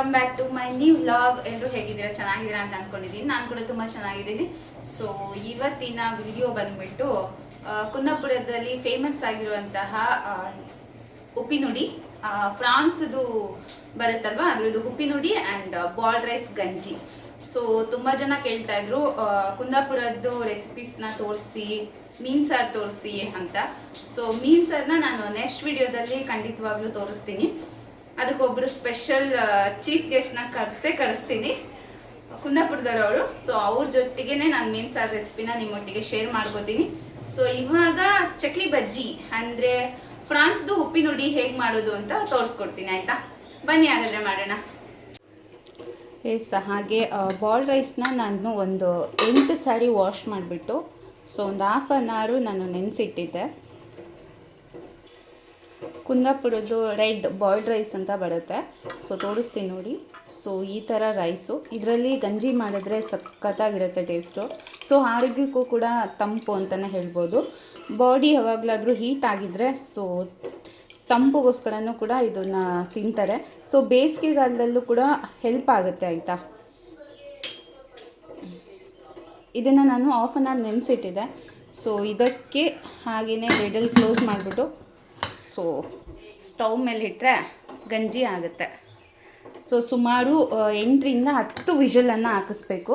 Welcome back to my new vlog. ಎಲ್ಲರೂ ಹೇಗಿದ್ದೀರಾ? ಚೆನ್ನಾಗಿದ್ದೀರಾ ಅಂತ ಅಂದ್ಕೊಂಡಿದ್ದೀನಿ. ನಾನು ಕೂಡ ತುಂಬ ಚೆನ್ನಾಗಿದ್ದೀನಿ. ಸೊ ಇವತ್ತಿನ ವಿಡಿಯೋ ಬಂದ್ಬಿಟ್ಟು ಕುಂದಾಪುರದಲ್ಲಿ ಫೇಮಸ್ ಆಗಿರುವಂತಹ ಉಪ್ಪಿನುಡಿ, ಫ್ರಾನ್ಸ್ದು ಬರುತ್ತಲ್ವಾ ಅದ್ರದ್ದು ಉಪ್ಪಿನುಡಿ ಆ್ಯಂಡ್ ಬಾಲ್ಡ್ ರೈಸ್ ಗಂಜಿ. ಸೊ ತುಂಬ ಜನ ಕೇಳ್ತಾ ಇದ್ರು ಕುಂದಾಪುರದ್ದು ರೆಸಿಪೀಸ್ನ ತೋರಿಸಿ, ಮೀನು ಸಾರು ತೋರಿಸಿ ಅಂತ. ಸೊ ಮೀನು ಸಾರನ್ನ ನಾನು ನೆಕ್ಸ್ಟ್ ವಿಡಿಯೋದಲ್ಲಿ ಖಂಡಿತವಾಗ್ಲೂ ತೋರಿಸ್ತೀನಿ. ಅದಕ್ಕೊಬ್ಬರು ಸ್ಪೆಷಲ್ ಚೀಫ್ ಗೆಸ್ಟ್ನ ಕರೆಸ್ತೀನಿ, ಕುಂದಾಪುರದವರು. ಸೊ ಅವ್ರ ಜೊತೆಗೇ ನಾನು ಮೀನು ಸಾರು ರೆಸಿಪಿನ ನಿಮ್ಮೊಟ್ಟಿಗೆ ಶೇರ್ ಮಾಡ್ಕೋತೀನಿ. ಸೊ ಇವಾಗ ಚಕ್ಲಿ ಬಜ್ಜಿ ಅಂದರೆ ಫ್ರಾನ್ಸ್ದು ಉಪ್ಪಿನುಡಿ ಹೇಗೆ ಮಾಡೋದು ಅಂತ ತೋರಿಸ್ಕೊಡ್ತೀನಿ, ಆಯಿತಾ? ಬನ್ನಿ ಹಾಗಾದರೆ ಮಾಡೋಣ. ಹಾಗೆ ಬಾಲ್ಡ್ ರೈಸ್ನ ನಾನು ಒಂದು 8 ಸಾರಿ ವಾಶ್ ಮಾಡಿಬಿಟ್ಟು ಸೊ ಒಂದು ½ hour ನಾನು ನೆನೆಸಿಟ್ಟಿದ್ದೆ. ಕುಂದಾಪುರದ್ದು ರೆಡ್ ಬಾಯ್ಲ್ಡ್ ರೈಸ್ ಅಂತ ಬರುತ್ತೆ. ಸೊ ತೋರಿಸ್ತೀನಿ ನೋಡಿ. ಸೊ ಈ ಥರ ರೈಸು, ಇದರಲ್ಲಿ ಗಂಜಿ ಮಾಡಿದ್ರೆ ಸಖತ್ತಾಗಿರುತ್ತೆ ಟೇಸ್ಟು. ಸೊ ಆರೋಗ್ಯಕ್ಕೂ ಕೂಡ ತಂಪು ಅಂತಲೇ ಹೇಳ್ಬೋದು. ಬಾಡಿ ಯಾವಾಗಲಾದರೂ ಹೀಟ್ ಆಗಿದ್ದರೆ ಸೊ ತಂಪುಗೋಸ್ಕರನೂ ಕೂಡ ಇದನ್ನು ತಿಂತಾರೆ. ಸೊ ಬೇಸಿಗೆಗಾಲದಲ್ಲೂ ಕೂಡ ಹೆಲ್ಪ್ ಆಗುತ್ತೆ, ಆಯಿತಾ? ಇದನ್ನು ನಾನು ½ hour ನೆನೆಸಿಟ್ಟಿದ್ದೆ. ಸೊ ಇದಕ್ಕೆ ಹಾಗೆಯೇ ಲಿಡಲ್ ಕ್ಲೋಸ್ ಮಾಡಿಬಿಟ್ಟು ಸೊ ಸ್ಟವ್ ಮೇಲೆ ಇಟ್ಟರೆ ಗಂಜಿ ಆಗುತ್ತೆ. ಸೊ ಸುಮಾರು 8 ರಿಂದ 10 ವಿಷಲನ್ನು ಹಾಕಿಸ್ಬೇಕು.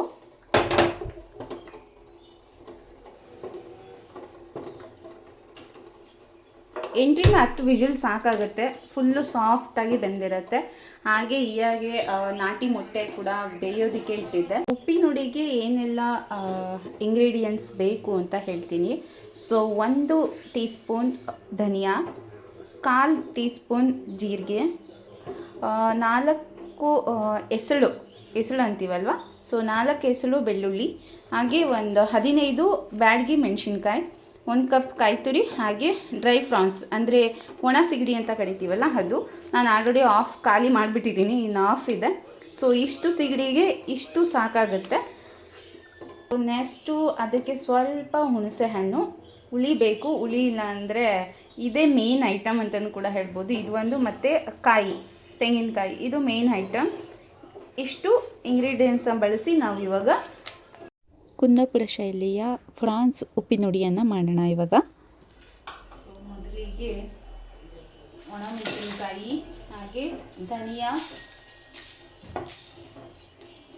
ಎಂಟರಿಂದ 10 ವಿಷಲ್ ಸಾಕಾಗುತ್ತೆ. ಫುಲ್ಲು ಸಾಫ್ಟಾಗಿ ಬೆಂದಿರುತ್ತೆ. ಹಾಗೆ ನಾಟಿ ಮೊಟ್ಟೆ ಕೂಡ ಬೇಯೋದಕ್ಕೆ ಇಟ್ಟಿದ್ದೆ. ಉಪ್ಪಿನುಡಿಗೆ ಏನೆಲ್ಲ ಇಂಗ್ರೀಡಿಯೆಂಟ್ಸ್ ಬೇಕು ಅಂತ ಹೇಳ್ತೀನಿ. ಸೊ 1 ಟೀ ಸ್ಪೂನ್ ಧನಿಯಾ, 1/4 ಟೀ ಸ್ಪೂನ್ ಜೀರಿಗೆ, 4 ಎಸಳು ಅಂತೀವಲ್ವ, ಸೊ 4 ಎಸಳು ಬೆಳ್ಳುಳ್ಳಿ, ಹಾಗೆ ಒಂದು 15 ಬ್ಯಾಡಗಿ ಮೆಣಸಿನ್ಕಾಯಿ, 1 ಕಪ್ ಕಾಯಿ ತುರಿ, ಹಾಗೆ ಡ್ರೈ ಫ್ರಾನ್ಸ್ ಅಂದರೆ ಒಣ ಸಿಗಡಿ ಅಂತ ಕರಿತೀವಲ್ಲ ಅದು. ನಾನು ಆಲ್ರೆಡಿ ಖಾಲಿ ಮಾಡಿಬಿಟ್ಟಿದ್ದೀನಿ, ಇನ್ನು ಇದೆ. ಸೊ ಇಷ್ಟು ಸಿಗಡಿಗೆ ಇಷ್ಟು ಸಾಕಾಗುತ್ತೆ. ನೆಕ್ಸ್ಟು ಅದಕ್ಕೆ ಸ್ವಲ್ಪ ಹುಣಸೆ ಹಣ್ಣು, ಹುಳಿ ಬೇಕು. ಹುಳಿ ಇಲ್ಲ ಅಂದರೆ ಇದೇ ಮೇನ್ ಐಟಮ್ ಅಂತಲೂ ಕೂಡ ಹೇಳ್ಬೋದು. ಇದು ಒಂದು, ಮತ್ತು ತೆಂಗಿನಕಾಯಿ, ಇದು ಮೇನ್ ಐಟಮ್. ಇಷ್ಟು ಇಂಗ್ರೀಡಿಯೆಂಟ್ಸನ್ನು ಬಳಸಿ ನಾವು ಇವಾಗ ಕುಂದಾಪುರ ಶೈಲಿಯ ಫ್ರಾನ್ಸ್ ಉಪ್ಪಿನುಡಿಯನ್ನು ಮಾಡೋಣ ಇವಾಗ. ಸೊ ಮೊದಲಿಗೆ ಒಣ ಮೆಣಸಿನಕಾಯಿ, ಹಾಗೆ ಧನಿಯಾ,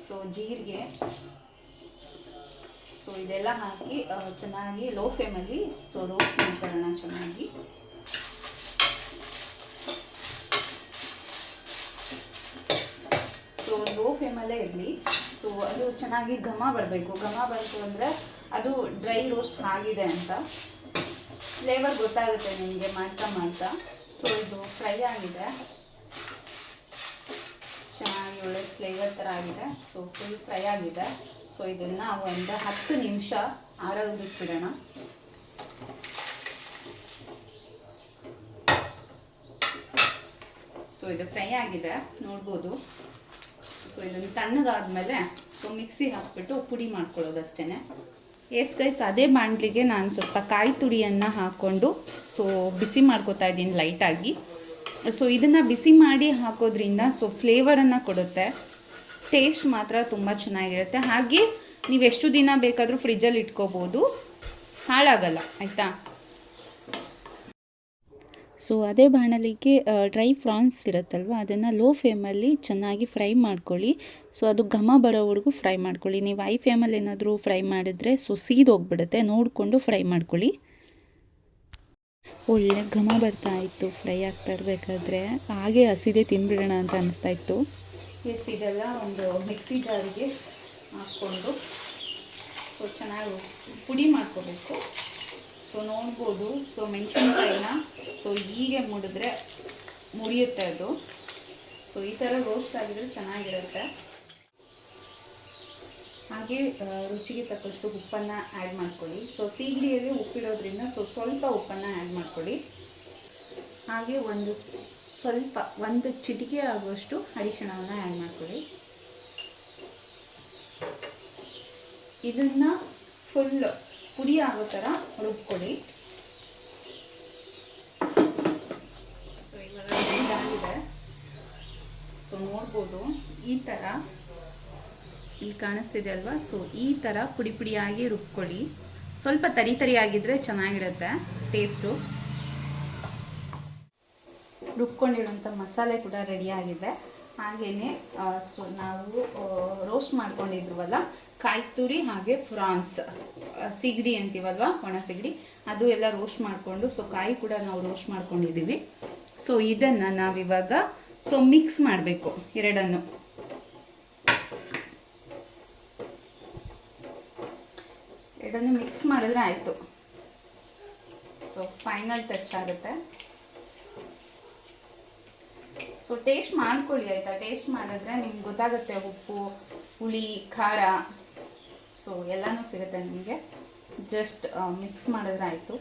ಸೊ ಜೀರಿಗೆ, ಸೊ ಇದೆಲ್ಲ ಹಾಕಿ ಚೆನ್ನಾಗಿ ಲೋ ಫ್ಲೇಮಲ್ಲಿ ಸೊ ರೋಸ್ಟ್ ಮಾಡ್ಕೊಳ್ಳೋಣ ಚೆನ್ನಾಗಿ. ಸೊ ಲೋ ಫ್ಲೇಮಲ್ಲೇ ಇರಲಿ. ಸೊ ಅದು ಚೆನ್ನಾಗಿ ಘಮ ಬರಬೇಕು. ಘಮ ಬಂತು ಅಂದರೆ ಅದು ಡ್ರೈ ರೋಸ್ಟ್ ಆಗಿದೆ ಅಂತ ಫ್ಲೇವರ್ ಗೊತ್ತಾಗುತ್ತೆ ನಿಮಗೆ ಮಾಡ್ತಾ. ಸೊ ಇದು ಫ್ರೈ ಆಗಿದೆ, ಚೆನ್ನಾಗಿ ಒಳ್ಳೆ ಫ್ಲೇವರ್ ಥರ ಆಗಿದೆ. ಸೊ ಫುಲ್ ಫ್ರೈ ಆಗಿದೆ. ಸೊ ಇದನ್ನು ಒಂದು 10 ನಿಮಿಷ ಆರೋದಕ್ಕೆ ಸೊ ಇದು ಫ್ರೈ ಆಗಿದೆ ನೋಡ್ಬೋದು. ಸೊ ಇದನ್ನು ತಣ್ಣಗಾದ್ಮೇಲೆ ಸೊ ಮಿಕ್ಸಿ ಹಾಕ್ಬಿಟ್ಟು ಪುಡಿ ಮಾಡ್ಕೊಳ್ಳೋದು ಅಷ್ಟೇ. ಗೈಸ್, ಅದೇ ಬಾಣಲಿಗೆ ನಾನು ಸ್ವಲ್ಪ ಕಾಯಿ ತುರಿಯನ್ನು ಹಾಕ್ಕೊಂಡು ಸೊ ಬಿಸಿ ಮಾಡ್ಕೊತಾ ಇದ್ದೀನಿ ಲೈಟಾಗಿ. ಸೊ ಇದನ್ನು ಬಿಸಿ ಮಾಡಿ ಹಾಕೋದ್ರಿಂದ ಸೊ ಫ್ಲೇವರನ್ನು ಕೊಡುತ್ತೆ. ಟೇಸ್ಟ್ ಮಾತ್ರ ತುಂಬ ಚೆನ್ನಾಗಿರುತ್ತೆ. ಹಾಗೆ ನೀವು ಎಷ್ಟು ದಿನ ಬೇಕಾದರೂ ಫ್ರಿಜ್ಜಲ್ಲಿ ಇಟ್ಕೋಬೋದು, ಹಾಳಾಗಲ್ಲ, ಆಯಿತಾ? ಸೊ ಅದೇ ಬಾಣಲಿಗೆ ಡ್ರೈ ಫ್ರಾನ್ಸ್ ಇರುತ್ತಲ್ವ, ಅದನ್ನು ಲೋ ಫ್ಲೇಮಲ್ಲಿ ಚೆನ್ನಾಗಿ ಫ್ರೈ ಮಾಡ್ಕೊಳ್ಳಿ. ಸೊ ಅದು ಘಮ ಬರೋವರೆಗೂ ಫ್ರೈ ಮಾಡ್ಕೊಳ್ಳಿ. ನೀವು ಹೈ ಫ್ಲೇಮಲ್ಲಿ ಏನಾದರೂ ಫ್ರೈ ಮಾಡಿದ್ರೆ ಸೊ ಸೀದೋಗ್ಬಿಡುತ್ತೆ, ನೋಡಿಕೊಂಡು ಫ್ರೈ ಮಾಡ್ಕೊಳ್ಳಿ. ಒಳ್ಳೆ ಘಮ ಬರ್ತಾ ಇತ್ತು ಫ್ರೈ ಆಗ್ತಾ ಇರಬೇಕಾದ್ರೆ. ಹಾಗೆ ಹಸಿದೇ ತಿಂದ್ಬಿಡೋಣ ಅಂತ ಅನಿಸ್ತಾ ಇತ್ತು. ಇದೆಲ್ಲ ಒಂದು ಮಿಕ್ಸಿ ಜಾರಿಗೆ ಹಾಕ್ಕೊಂಡು ಸೊ ಚೆನ್ನಾಗಿ ಪುಡಿ ಮಾಡ್ಕೋಬೇಕು. ಸೊ ನೋಡ್ಬೋದು. ಸೊ ಮೆಣಸಿನ್ಕಾಯಿನ ಸೊ ಹೀಗೆ ಮುರಿಯುತ್ತೆ ಅದು. ಸೊ ಈ ಥರ ರೋಸ್ಟ್ ಆಗಿದ್ರೆ ಚೆನ್ನಾಗಿರುತ್ತೆ. ಹಾಗೆ ರುಚಿಗೆ ತಕ್ಕಷ್ಟು ಉಪ್ಪನ್ನು ಆ್ಯಡ್ ಮಾಡ್ಕೊಳ್ಳಿ. ಸೊ ಸೀಗಡಿಯಲ್ಲಿ ಉಪ್ಪಿರೋದ್ರಿಂದ ಸೊ ಸ್ವಲ್ಪ ಉಪ್ಪನ್ನು ಆ್ಯಡ್ ಮಾಡ್ಕೊಳ್ಳಿ. ಹಾಗೆ ಒಂದು ಚಿಟಿಕೆ ಆಗುವಷ್ಟು ಅರಿಶಿಣವನ್ನು ಆ್ಯಡ್ ಮಾಡ್ಕೊಳ್ಳಿ. ಇದನ್ನು ಫುಲ್ ಪುಡಿ ಆಗೋ ಥರ ರುಬ್ಕೊಳ್ಳಿ. ಸೊ ಇವಾಗ ಇದಾಗಿದೆ. ಸೊ ನೋಡ್ಬೋದು ಈ ಥರ ಇಲ್ಲಿ ಕಾಣಿಸ್ತಿದೆ ಅಲ್ವಾ. ಸೊ ಈ ಥರ ಪುಡಿ ಪುಡಿಯಾಗಿ ರುಬ್ಕೊಳ್ಳಿ. ಸ್ವಲ್ಪ ತರಿ ತರಿಯಾಗಿದ್ದರೆ ಚೆನ್ನಾಗಿರುತ್ತೆ ಟೇಸ್ಟು. ರುಬ್ಕೊಂಡಿರೋಂಥ ಮಸಾಲೆ ಕೂಡ ರೆಡಿಯಾಗಿದೆ. ಹಾಗೆಯೇ ಸೊ ನಾವು ರೋಸ್ಟ್ ಮಾಡ್ಕೊಂಡಿದ್ವಲ್ಲ ಕಾಯಿ ತುರಿ ಹಾಗೆ ಫ್ರಾನ್ಸ್ ಸಿಗಡಿ ಅಂತೀವಲ್ವ, ಒಣ ಸಿಗಡಿ, ಅದು ಎಲ್ಲ ರೋಸ್ಟ್ ಮಾಡಿಕೊಂಡು, ಸೊ ಕಾಯಿ ಕೂಡ ನಾವು ರೋಸ್ಟ್ ಮಾಡ್ಕೊಂಡಿದ್ದೀವಿ. ಸೊ ಇದನ್ನು ನಾವಿವಾಗ ಸೊ ಮಿಕ್ಸ್ ಮಾಡಬೇಕು ಎರಡನ್ನು. ಮಿಕ್ಸ್ ಮಾಡಿದ್ರೆ ಆಯಿತು. ಸೊ ಫೈನಲ್ ಟಚ್ ಆಗುತ್ತೆ. ಸೊ ಟೇಸ್ಟ್ ಮಾಡ್ಕೊಳ್ಳಿ ಆಯಿತಾ. ಟೇಸ್ಟ್ ಮಾಡಿದ್ರೆ ನಿಮ್ಗೆ ಗೊತ್ತಾಗುತ್ತೆ ಉಪ್ಪು, ಹುಳಿ, ಖಾರ, ಸೊ ಎಲ್ಲನೂ ಸಿಗುತ್ತೆ ನಿಮಗೆ. ಜಸ್ಟ್ ಮಿಕ್ಸ್ ಮಾಡಿದ್ರೆ ಆಯಿತು.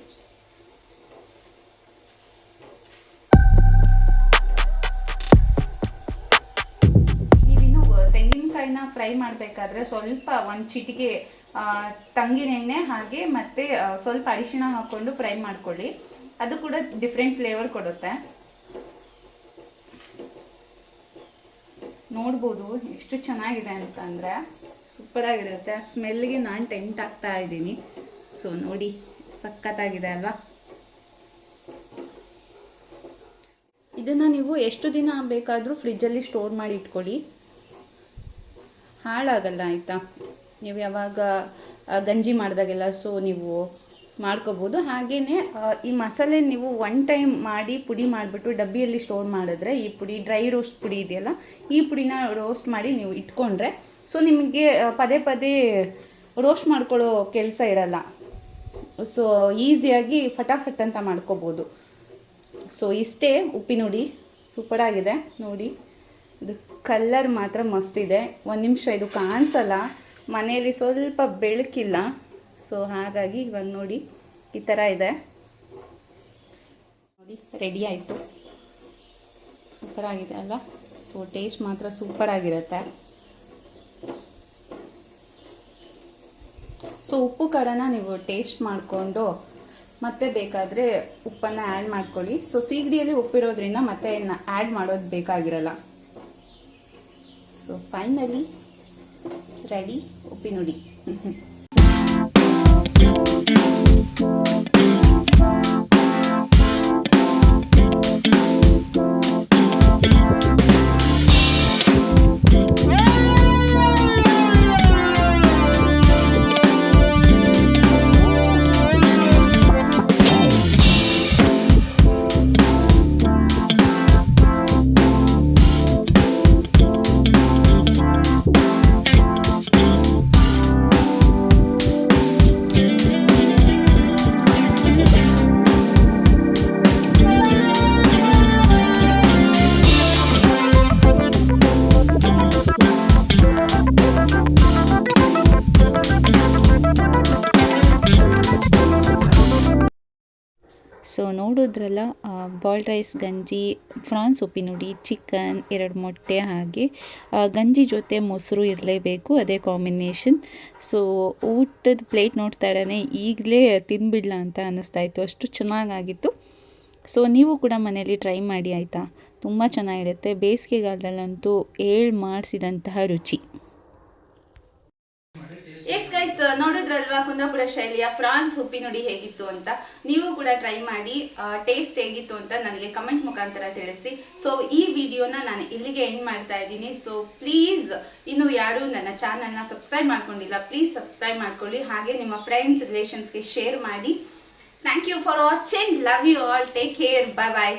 ನೀವಿನ್ನು ತೆಂಗಿನಕಾಯಿನ ಫ್ರೈ ಮಾಡಬೇಕಾದ್ರೆ ಸ್ವಲ್ಪ ಒಂದು ಚಿಟಿಕೆ ತಂಗಿನ ಎಣ್ಣೆ ಹಾಗೆ ಮತ್ತು ಸ್ವಲ್ಪ ಅರಿಶಿಣ ಹಾಕ್ಕೊಂಡು ಫ್ರೈ ಮಾಡ್ಕೊಳ್ಳಿ. ಅದು ಕೂಡ ಡಿಫ್ರೆಂಟ್ ಫ್ಲೇವರ್ ಕೊಡುತ್ತೆ. ನೋಡ್ಬೋದು ಎಷ್ಟು ಚೆನ್ನಾಗಿದೆ ಅಂತಂದರೆ ಸೂಪರಾಗಿರುತ್ತೆ. ಸ್ಮೆಲ್ಗೆ ನಾನು ಟೆಂಪ್ಟ್ ಆಗ್ತಾ ಇದ್ದೀನಿ. ಸೊ ನೋಡಿ ಸಖತ್ತಾಗಿದೆ ಅಲ್ವಾ. ಇದನ್ನು ನೀವು ಎಷ್ಟು ದಿನ ಬೇಕಾದರೂ ಫ್ರಿಜ್ಜಲ್ಲಿ ಸ್ಟೋರ್ ಮಾಡಿ ಇಟ್ಕೊಳ್ಳಿ, ಹಾಳಾಗಲ್ಲ ಆಯಿತಾ. ನೀವು ಯಾವಾಗ ಗಂಜಿ ಮಾಡಿದಾಗೆಲ್ಲ ಸೊ ನೀವು ಮಾಡ್ಕೋಬೋದು. ಹಾಗೆಯೇ ಈ ಮಸಾಲೆ ನೀವು ಒನ್ ಟೈಮ್ ಮಾಡಿ ಪುಡಿ ಮಾಡಿಬಿಟ್ಟು ಡಬ್ಬಿಯಲ್ಲಿ ಸ್ಟೋರ್ ಮಾಡಿದ್ರೆ, ಈ ಪುಡಿ ಡ್ರೈ ರೋಸ್ಟ್ ಪುಡಿ ಇದೆಯಲ್ಲ, ಈ ಪುಡಿನ ರೋಸ್ಟ್ ಮಾಡಿ ನೀವು ಇಟ್ಕೊಂಡ್ರೆ ಸೊ ನಿಮಗೆ ಪದೇ ಪದೇ ರೋಸ್ಟ್ ಮಾಡ್ಕೊಳ್ಳೋ ಕೆಲಸ ಇರಲ್ಲ. ಸೊ ಈಸಿಯಾಗಿ ಫಟಾಫಟ್ ಅಂತ ಮಾಡ್ಕೋಬೋದು. ಸೊ ಇಷ್ಟೇ ಉಪ್ಪಿನುಡಿ. ಸೂಪರಾಗಿದೆ ನೋಡಿ. ಇದು ಕಲ್ಲರ್ ಮಾತ್ರ ಮಸ್ತಿದೆ. ಒಂದು ನಿಮಿಷ ಇದು ಕಾಣಿಸಲ್ಲ, ಮನೆಯಲ್ಲಿ ಸ್ವಲ್ಪ ಬೆಳಕಿಲ್ಲ. ಸೊ ಹಾಗಾಗಿ ಇವಾಗ ನೋಡಿ ಈ ಥರ ಇದೆ ನೋಡಿ. ರೆಡಿ ಆಯಿತು. ಸೂಪರಾಗಿದೆ ಅಲ್ವಾ. ಸೊ ಟೇಸ್ಟ್ ಮಾತ್ರ ಸೂಪರಾಗಿರುತ್ತೆ. ಸೊ ಉಪ್ಪು ಖಾರನ ನೀವು ಟೇಸ್ಟ್ ಮಾಡಿಕೊಂಡು ಮತ್ತೆ ಬೇಕಾದರೆ ಉಪ್ಪನ್ನು ಆ್ಯಡ್ ಮಾಡ್ಕೊಳ್ಳಿ. ಸೊ ಸೀಗಡಿಯಲ್ಲಿ ಉಪ್ಪಿರೋದ್ರಿಂದ ಮತ್ತೆ ಆ್ಯಡ್ ಮಾಡೋದು ಬೇಕಾಗಿರಲ್ಲ. ಸೊ ಫೈನಲಿ ರೆಡಿ ಉಪ್ಪಿನುಡಿ. ಸೊ ನೋಡಿದ್ರಲ್ಲ, ಬಾಯ್ಲ್ಡ್ ರೈಸ್ ಗಂಜಿ, ಫ್ರಾನ್ಸ್ ಉಪ್ಪಿನುಡಿ, ಚಿಕನ್, 2 ಮೊಟ್ಟೆ, ಹಾಗೆ ಗಂಜಿ ಜೊತೆ ಮೊಸರು ಇರಲೇಬೇಕು, ಅದೇ ಕಾಂಬಿನೇಷನ್. ಸೊ ಊಟದ ಪ್ಲೇಟ್ ನೋಡ್ತಾ ಇದ್ದಾನೆ ಈಗಲೇ ತಿನ್ಬಿಡ್ಲ ಅಂತ ಅನ್ನಿಸ್ತಾ ಇತ್ತು, ಅಷ್ಟು ಚೆನ್ನಾಗಾಗಿತ್ತು. ಸೊ ನೀವು ಕೂಡ ಮನೇಲಿ ಟ್ರೈ ಮಾಡಿ ಆಯಿತಾ. ತುಂಬ ಚೆನ್ನಾಗಿರುತ್ತೆ. ಬೇಸಿಗೆಗಾಲದಲ್ಲಂತೂ ಮಾಡಿಸಿದಂತಹ ರುಚಿ. ಎಸ್ ಗೈಸ್, ನೋಡಿದ್ರಲ್ವಾ ಕುಂದಾಪುರ ಶೈಲಿಯ ಫ್ರಾನ್ಸ್ ಉಪ್ಪಿನುಡಿ ಹೇಗಿತ್ತು ಅಂತ. ನೀವು ಕೂಡ ಟ್ರೈ ಮಾಡಿ ಟೇಸ್ಟ್ ಹೇಗಿತ್ತು ಅಂತ ನನಗೆ ಕಮೆಂಟ್ ಮುಖಾಂತರ ತಿಳಿಸಿ. ಸೊ ಈ ವಿಡಿಯೋನ ನಾನು ಇಲ್ಲಿಗೆ ಎಂಡ್ ಮಾಡ್ತಾ ಇದ್ದೀನಿ. ಸೊ ಪ್ಲೀಸ್ ಇನ್ನು ಯಾರು ನನ್ನ ಚಾನಲ್ನ ಸಬ್ಸ್ಕ್ರೈಬ್ ಮಾಡ್ಕೊಂಡಿಲ್ಲ, ಪ್ಲೀಸ್ ಸಬ್ಸ್ಕ್ರೈಬ್ ಮಾಡ್ಕೊಳ್ಳಿ. ಹಾಗೆ ನಿಮ್ಮ ಫ್ರೆಂಡ್ಸ್ ರಿಲೇಷನ್ಸ್ಗೆ ಶೇರ್ ಮಾಡಿ. Thank you for watching. Love you all. Take care. Bye bye.